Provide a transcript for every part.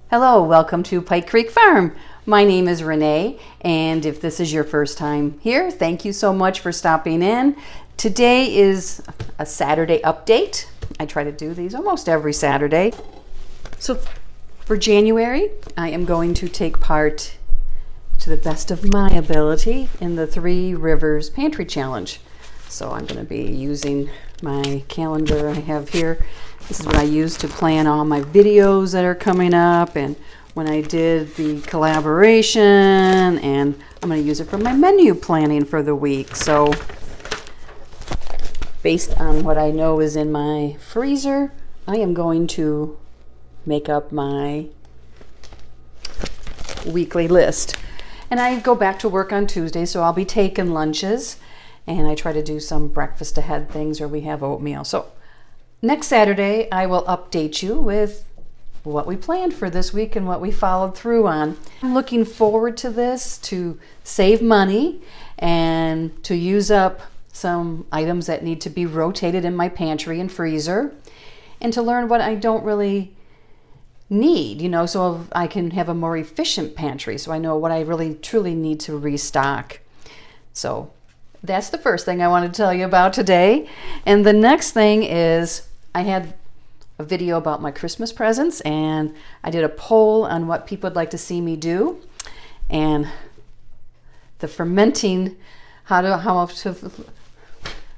Hello, welcome to Pike Creek Farm. My name is Renee, and if this is your first time here, thank you so much for stopping in. Today is a Saturday update. I try to do these almost every Saturday. So for January, I am going to take part to the best of my ability in the Three Rivers Pantry Challenge. So I'm going to be using my calendar I have here. This is what I use to plan all my videos that are coming up, and when I did the collaboration, and I'm going to use it for my menu planning for the week. So based on what I know is in my freezer, I am going to make up my weekly list. And I go back to work on Tuesday, so I'll be taking lunches, and I try to do some breakfast ahead things, or we have oatmeal. So next Saturday, I will update you with what we planned for this week and what we followed through on. I'm looking forward to this to save money and to use up some items that need to be rotated in my pantry and freezer, and to learn what I don't really need, so I can have a more efficient pantry, so I know what I really truly need to restock. So that's the first thing I want to tell you about today. And the next thing is I had a video about my Christmas presents, and I did a poll on what people would like to see me do. And the fermenting,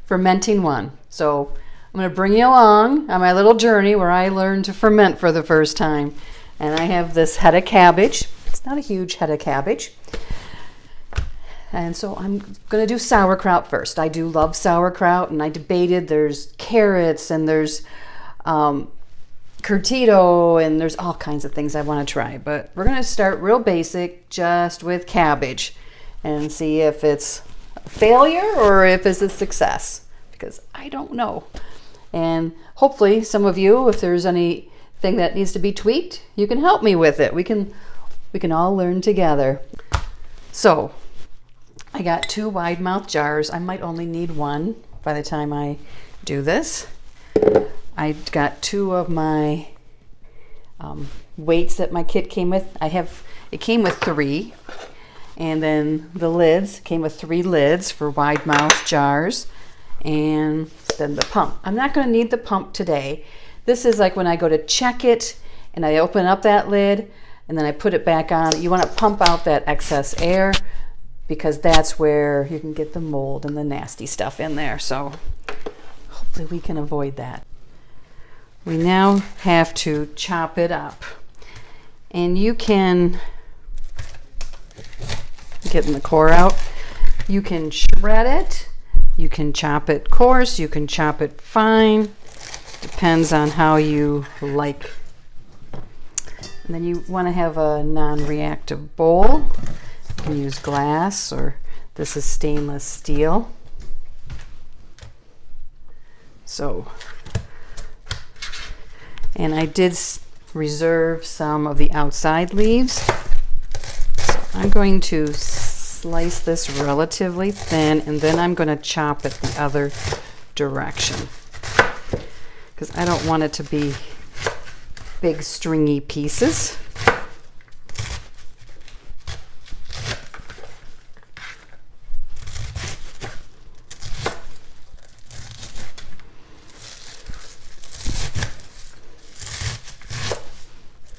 fermenting one. So I'm going to bring you along on my little journey where I learned to ferment for the first time. And I have this head of cabbage. It's not a huge head of cabbage. And so I'm going to do sauerkraut first. I do love sauerkraut, and I debated there's carrots and there's curtido and there's all kinds of things I want to try. But we're going to start real basic just with cabbage and see if it's a failure or if it's a success, because I don't know. And hopefully some of you, if there's anything that needs to be tweaked, you can help me with it. We can all learn together. So I got 2 wide mouth jars. I might only need one by the time I do this. I got 2 of my weights that my kit came with. It came with 3, and then the lids came with 3 lids for wide mouth jars, and then the pump. I'm not going to need the pump today. This is like when I go to check it and I open up that lid and then I put it back on. You want to pump out that excess air, because that's where you can get the mold and the nasty stuff in there. So hopefully we can avoid that. We now have to chop it up. And you can, getting the core out, you can shred it, you can chop it coarse, you can chop it fine. Depends on how you like. And then you want to have a non-reactive bowl. You can use glass, or this is stainless steel. So, and I did reserve some of the outside leaves. So I'm going to slice this relatively thin, and then I'm going to chop it the other direction, because I don't want it to be big stringy pieces.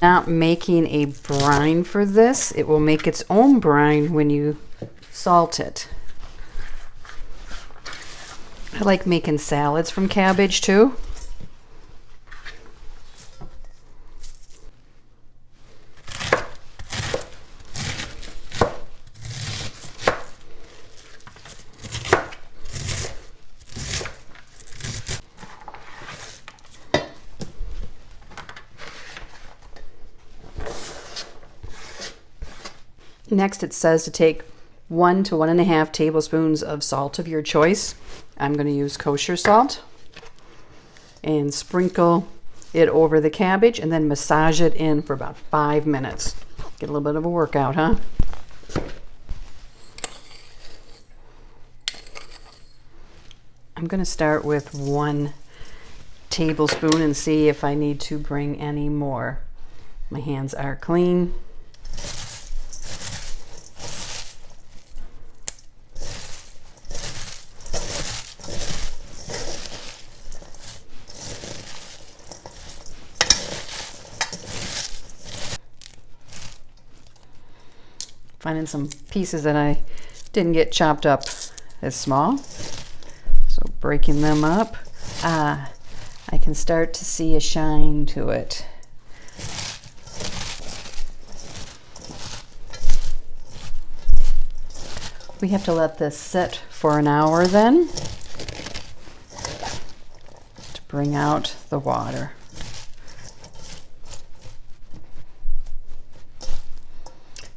Not making a brine for this. It will make its own brine when you salt it. I like making salads from cabbage too. Next, it says to take 1 to 1.5 tablespoons of salt of your choice. I'm going to use kosher salt, and sprinkle it over the cabbage and then massage it in for about 5 minutes. Get a little bit of a workout, huh? I'm going to start with 1 tablespoon and see if I need to bring any more. My hands are clean. Finding some pieces that I didn't get chopped up as small. So breaking them up. I can start to see a shine to it. We have to let this sit for an hour then to bring out the water.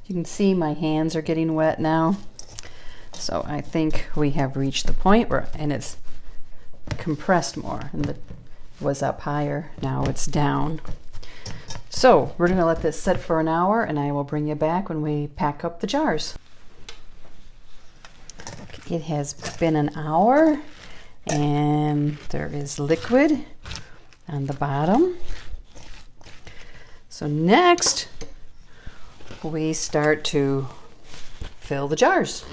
You can see my hands are getting wet now. So I think we have reached the point where, and it's compressed more, and it was up higher, now it's down. So we're gonna let this sit for an hour, and I will bring you back when we pack up the jars. It has been an hour, and there is liquid on the bottom. So next, we start to fill the jars.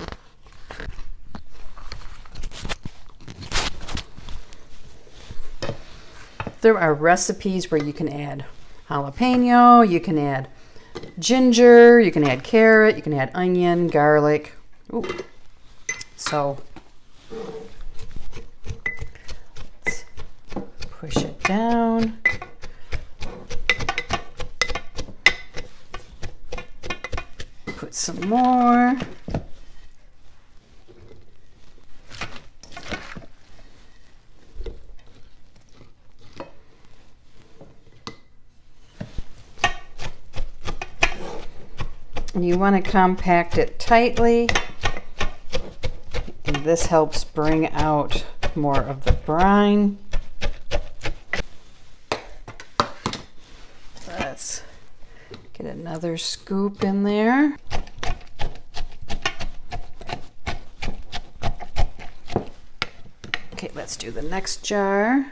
There are recipes where you can add jalapeno, you can add ginger, you can add carrot, you can add onion, garlic. Ooh. So let's push it down. Put some more. And you want to compact it tightly, and this helps bring out more of the brine. Let's get another scoop in there. Okay, let's do the next jar.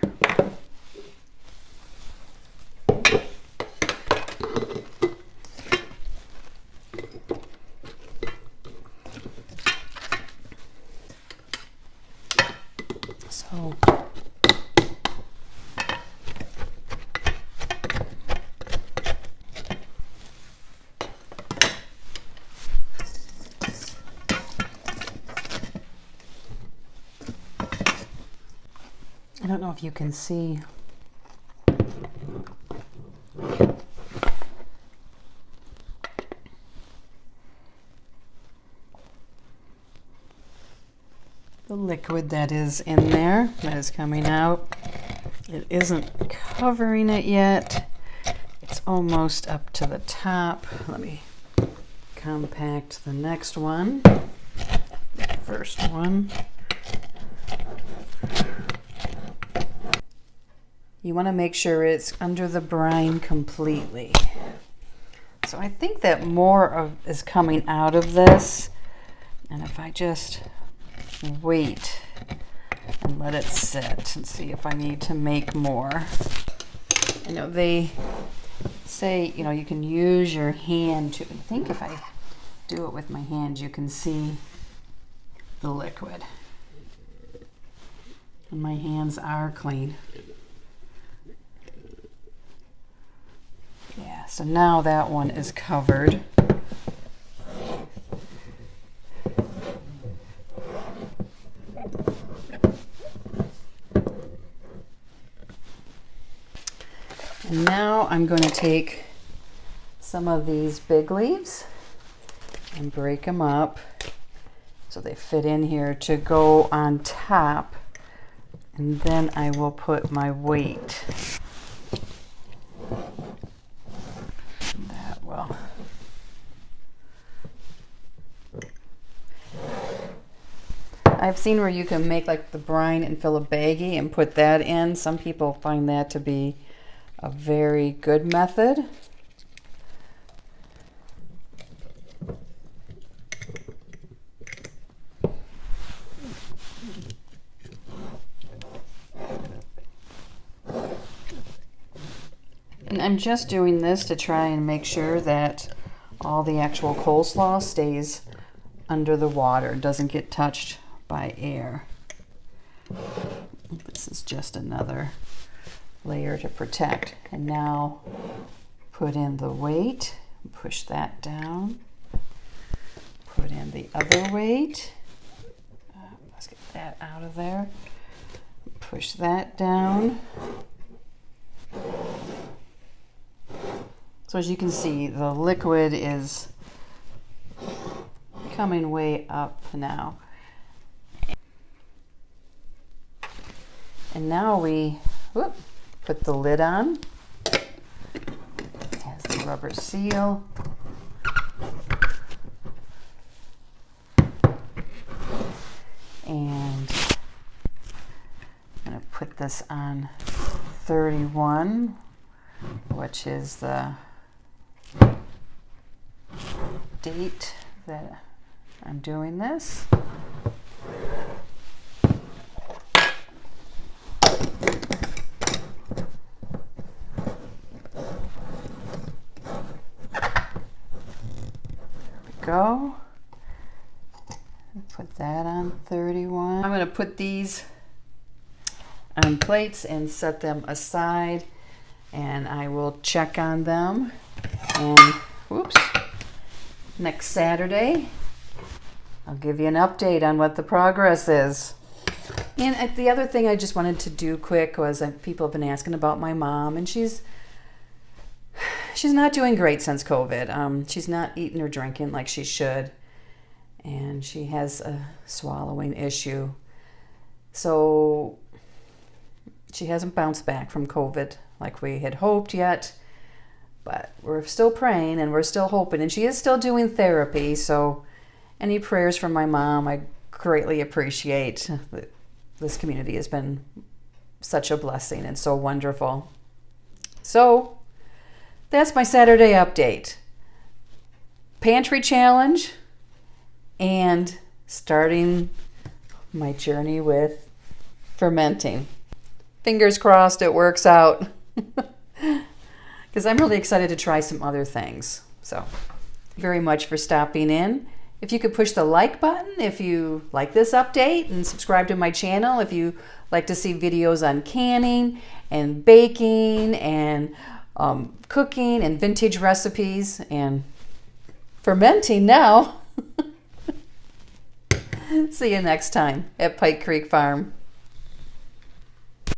So I don't know if you can see. The liquid that is in there, that is coming out. It isn't covering it yet. It's almost up to the top. Let me compact the next one. First one. You want to make sure it's under the brine completely. So I think that more is coming out of this. And if I just wait and let it sit and see if I need to make more. You know, they say, you know, you can use your hand to, I think if I do it with my hand, you can see the liquid. And my hands are clean. Yeah, so now that one is covered. And now I'm going to take some of these big leaves and break them up so they fit in here to go on top, and then I will put my weight. That will. I've seen where you can make like the brine and fill a baggie and put that in. Some people find that to be a very good method. And I'm just doing this to try and make sure that all the actual coleslaw stays under the water, doesn't get touched by air. This is just another layer to protect. And now put in the weight, push that down. Put in the other weight. Let's get that out of there. Push that down. So as you can see, the liquid is coming way up now. And now we put the lid on. It has the rubber seal. And I'm going to put this on 31, which is the date that I'm doing this. There we go. Put that on 31. I'm going to put these on plates and set them aside, and I will check on them. And next Saturday, I'll give you an update on what the progress is. And the other thing I just wanted to do quick was people have been asking about my mom, and she's not doing great since COVID. She's not eating or drinking like she should, and she has a swallowing issue. So she hasn't bounced back from COVID like we had hoped yet, but we're still praying and we're still hoping, and she is still doing therapy. So any prayers from my mom, I greatly appreciate. This community has been such a blessing and so wonderful. So that's my Saturday update. Pantry challenge and starting my journey with fermenting. Fingers crossed it works out, because I'm really excited to try some other things. So thank you very much for stopping in. If you could push the like button if you like this update, and subscribe to my channel if you like to see videos on canning and baking and cooking and vintage recipes and fermenting now. See you next time at Pike Creek Farm.